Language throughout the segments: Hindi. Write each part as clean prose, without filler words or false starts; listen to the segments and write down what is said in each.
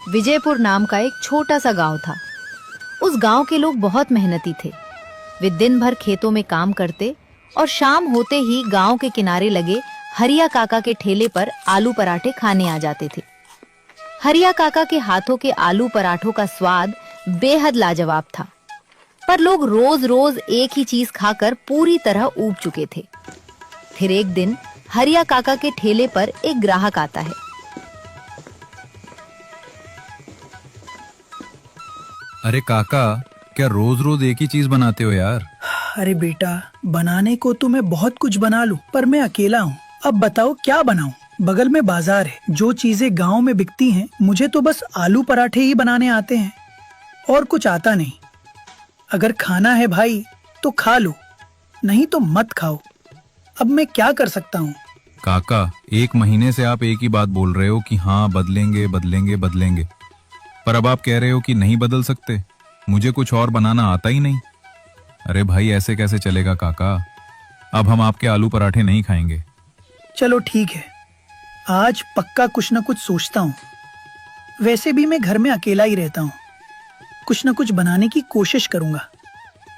विजयपुर नाम का एक छोटा सा गांव था। उस गांव के लोग बहुत मेहनती थे। वे दिन भर खेतों में काम करते और शाम होते ही गांव के किनारे लगे हरिया काका के ठेले पर आलू पराठे खाने आ जाते थे। हरिया काका के हाथों के आलू पराठों का स्वाद बेहद लाजवाब था, पर लोग रोज-रोज एक ही चीज खाकर पूरी तरह ऊब चुके थे। फिर एक दिन हरिया काका के ठेले पर एक ग्राहक आता है। अरे काका, क्या रोज रोज एक ही चीज बनाते हो यार? अरे बेटा, बनाने को तो मैं बहुत कुछ बना लूं, पर मैं अकेला हूँ। अब बताओ क्या बनाऊं? बगल में बाजार है, जो चीजें गांव में बिकती हैं, मुझे तो बस आलू पराठे ही बनाने आते हैं और कुछ आता नहीं। अगर खाना है भाई तो खा लो, नहीं तो मत खाओ। अब मैं क्या कर सकता हूँ? काका, 1 महीने से आप एक ही बात बोल रहे हो कि हाँ बदलेंगे बदलेंगे बदलेंगे, पर अब आप कह रहे हो कि नहीं बदल सकते। मुझे कुछ और बनाना आता ही नहीं। अरे भाई, ऐसे कैसे चलेगा काका? अब हम आपके आलू पराठे नहीं खाएंगे। चलो ठीक है, आज पक्का कुछ न कुछ सोचता हूँ। वैसे भी मैं घर में अकेला ही रहता हूँ, कुछ न कुछ बनाने की कोशिश करूंगा।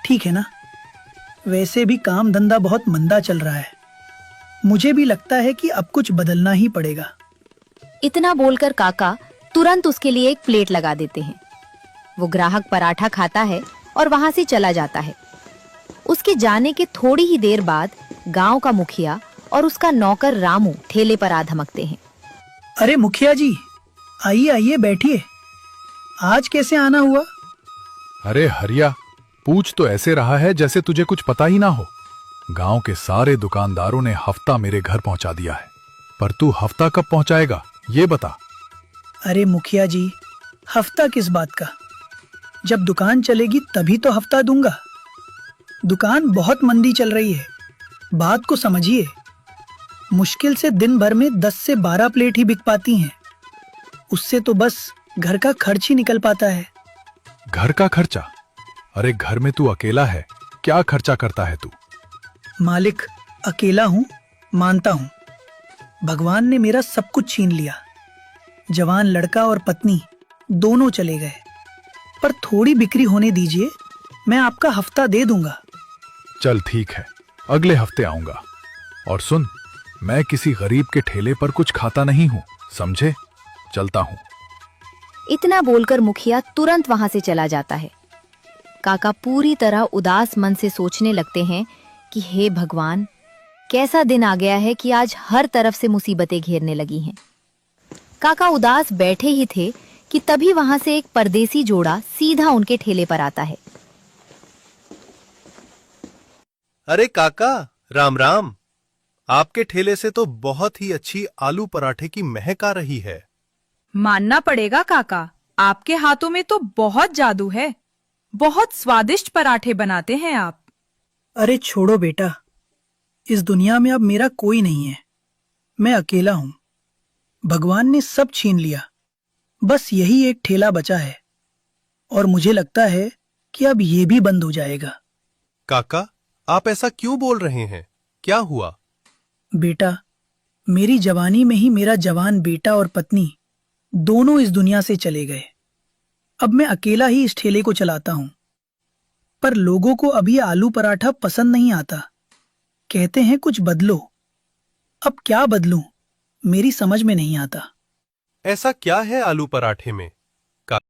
ठीक है ना? वैसे भी काम धंधा बहुत मंदा चल रहा है। मुझे भी लगता है कि अब कुछ बदलना ही पड़ेगा। इतना बोलकर काका तुरंत उसके लिए एक प्लेट लगा देते हैं। वो ग्राहक पराठा खाता है और वहां से चला जाता है। उसके जाने के थोड़ी ही देर बाद गांव का मुखिया और उसका नौकर रामू ठेले पर आ धमकते हैं। अरे मुखिया जी, आइए आइए बैठिए। आज कैसे आना हुआ? अरे हरिया, पूछ तो ऐसे रहा है जैसे तुझे कुछ पता ही ना हो। गांव के सारे दुकानदारों ने हफ्ता मेरे घर पहुंचा दिया है, पर तू हफ्ता कब पहुंचाएगा ये बता। अरे मुखिया जी, हफ्ता किस बात का? जब दुकान चलेगी तभी तो हफ्ता दूंगा। दुकान बहुत मंदी चल रही है, बात को समझिए। मुश्किल से दिन भर में 10 से 12 प्लेट ही बिक पाती हैं। उससे तो बस घर का खर्च ही निकल पाता है। घर का खर्चा? अरे घर में तू अकेला है, क्या खर्चा करता है तू? मालिक, अकेला हूँ, मानता हूँ। भगवान ने मेरा सब कुछ छीन लिया। जवान लड़का और पत्नी दोनों चले गए, पर थोड़ी बिक्री होने दीजिए, मैं आपका हफ्ता दे दूंगा। चल ठीक है, अगले हफ्ते आऊंगा। और सुन, मैं किसी गरीब के ठेले पर कुछ खाता नहीं हूँ, समझे? चलता हूँ। इतना बोलकर मुखिया तुरंत वहां से चला जाता है। काका पूरी तरह उदास मन से सोचने लगते हैं कि हे भगवान, कैसा दिन आ गया है कि आज हर तरफ से मुसीबतें घेरने लगी हैं। काका उदास बैठे ही थे कि तभी वहां से एक परदेसी जोड़ा सीधा उनके ठेले पर आता है। अरे काका, राम राम। आपके ठेले से तो बहुत ही अच्छी आलू पराठे की महक आ रही है। मानना पड़ेगा काका, आपके हाथों में तो बहुत जादू है। बहुत स्वादिष्ट पराठे बनाते हैं आप। अरे छोड़ो बेटा, इस दुनिया में अब मेरा कोई नहीं है। मैं अकेला हूँ। भगवान ने सब छीन लिया, बस यही एक ठेला बचा है, और मुझे लगता है कि अब ये भी बंद हो जाएगा। काका, आप ऐसा क्यों बोल रहे हैं? क्या हुआ? बेटा, मेरी जवानी में ही मेरा जवान बेटा और पत्नी दोनों इस दुनिया से चले गए। अब मैं अकेला ही इस ठेले को चलाता हूँ, पर लोगों को अभी आलू पराठा पसंद नहीं आता। कहते हैं कुछ बदलो। अब क्या बदलूं, मेरी समझ में नहीं आता। ऐसा क्या है आलू पराठे में